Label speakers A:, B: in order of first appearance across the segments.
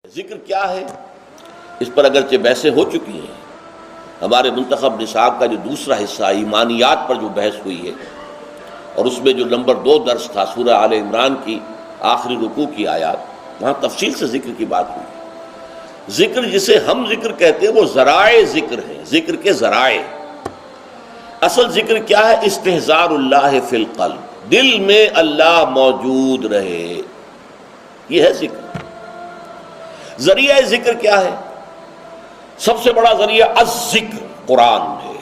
A: ذکر کیا ہے؟ اس پر اگرچہ بحثیں ہو چکی ہیں. ہمارے منتخب نصاب کا جو دوسرا حصہ ایمانیات پر جو بحث ہوئی ہے اور اس میں جو نمبر 2 درس تھا سورہ آل عمران کی آخری رکوع کی آیات، وہاں تفصیل سے ذکر کی بات ہوئی. ذکر جسے ہم ذکر کہتے ہیں وہ ذرائع ذکر ہیں، ذکر کے ذرائع. اصل ذکر کیا ہے؟ استحضار اللہ فی القلب، دل میں اللہ موجود رہے، یہ ہے ذکر. ذریعہ ذکر کیا ہے؟ سب سے بڑا ذریعہ الذکر قرآن ہے.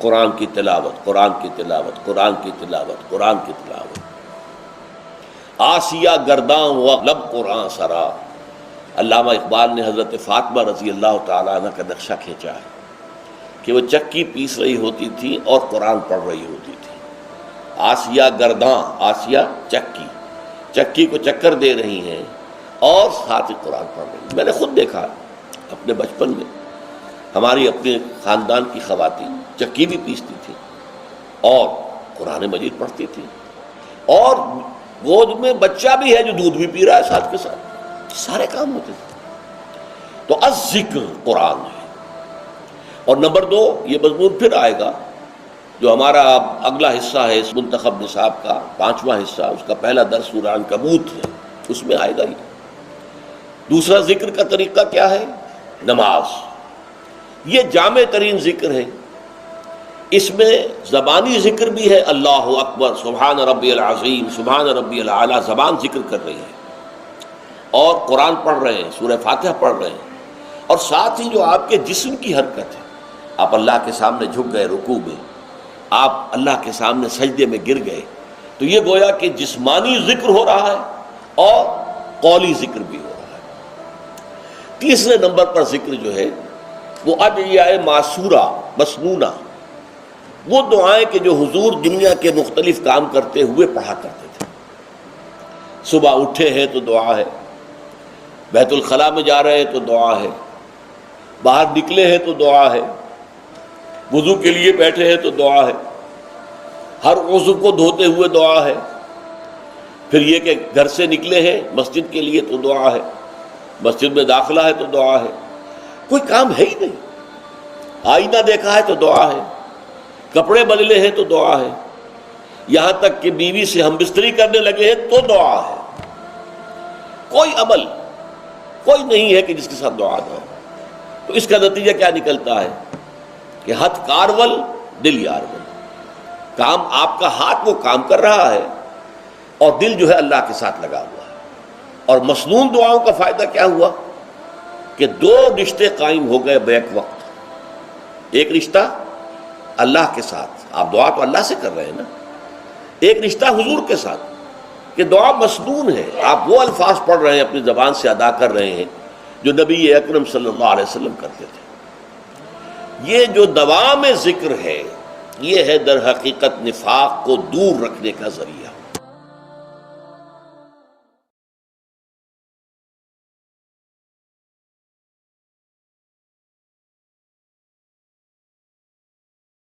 A: قرآن کی تلاوت، قرآن کی تلاوت، قرآن کی تلاوت، قرآن کی تلاوت. آسیہ گرداں و لب قرآن سرا. علامہ اقبال نے حضرت فاطمہ رضی اللہ تعالیٰ عنہ کا نقشہ کھینچا ہے کہ وہ چکی پیس رہی ہوتی تھی اور قرآن پڑھ رہی ہوتی تھی. آسیہ گرداں، آسیہ چکی، چکی کو چکر دے رہی ہیں اور ساتھ ہی قرآن پڑھ رہی ہیں. میں نے خود دیکھا اپنے بچپن میں، ہماری اپنے خاندان کی خواتین چکی بھی پیستی تھی اور قرآن مجید پڑھتی تھی، اور گود میں بچہ بھی ہے جو دودھ بھی پی رہا ہے ساتھ کے ساتھ، سارے کام ہوتے تھے. تو الذکر قرآن ہے. اور نمبر 2 یہ مضمون پھر آئے گا جو ہمارا اگلا حصہ ہے اس منتخب نصاب کا 5واں حصہ، اس کا پہلا درس سورہ عنکبوت ہے، اس میں آئے گا یہ. دوسرا ذکر کا طریقہ کیا ہے؟ نماز. یہ جامع ترین ذکر ہے. اس میں زبانی ذکر بھی ہے، اللہ اکبر، سبحان ربی العظیم، سبحان ربی الاعلیٰ، زبان ذکر کر رہی ہے اور قرآن پڑھ رہے ہیں، سورہ فاتحہ پڑھ رہے ہیں. اور ساتھ ہی جو آپ کے جسم کی حرکت ہے، آپ اللہ کے سامنے جھک گئے رکوع میں، آپ اللہ کے سامنے سجدے میں گر گئے، تو یہ گویا کہ جسمانی ذکر ہو رہا ہے اور قولی ذکر بھی ہو رہا ہے. تیسرے نمبر پر ذکر جو ہے وہ ادعیہ معصورہ مسنونہ، وہ دعائیں کہ جو حضور دنیا کے مختلف کام کرتے ہوئے پڑھا کرتے تھے. صبح اٹھے ہیں تو دعا ہے، بیت الخلاء میں جا رہے ہیں تو دعا ہے، باہر نکلے ہیں تو دعا ہے، وضو کے لیے بیٹھے ہیں تو دعا ہے، ہر عضو کو دھوتے ہوئے دعا ہے، پھر یہ کہ گھر سے نکلے ہیں مسجد کے لیے تو دعا ہے، مسجد میں داخلہ ہے تو دعا ہے. کوئی کام ہے ہی نہیں. آئینہ دیکھا ہے تو دعا ہے، کپڑے بدلے ہیں تو دعا ہے، یہاں تک کہ بیوی سے ہم بستری کرنے لگے ہیں تو دعا ہے. کوئی عمل کوئی نہیں ہے کہ جس کے ساتھ دعا نہ ہو. تو اس کا نتیجہ کیا نکلتا ہے کہ ہتھ کارول دل یارول. کام آپ کا ہاتھ وہ کام کر رہا ہے اور دل جو ہے اللہ کے ساتھ لگا ہوا ہے. اور مسنون دعاؤں کا فائدہ کیا ہوا کہ 2 رشتے قائم ہو گئے بیک وقت. ایک رشتہ اللہ کے ساتھ، آپ دعا تو اللہ سے کر رہے ہیں نا. ایک رشتہ حضور کے ساتھ کہ دعا مسنون ہے، آپ وہ الفاظ پڑھ رہے ہیں، اپنی زبان سے ادا کر رہے ہیں جو نبی اکرم صلی اللہ علیہ وسلم کرتے تھے. یہ جو دوام ذکر ہے یہ ہے در حقیقت نفاق کو دور رکھنے کا ذریعہ.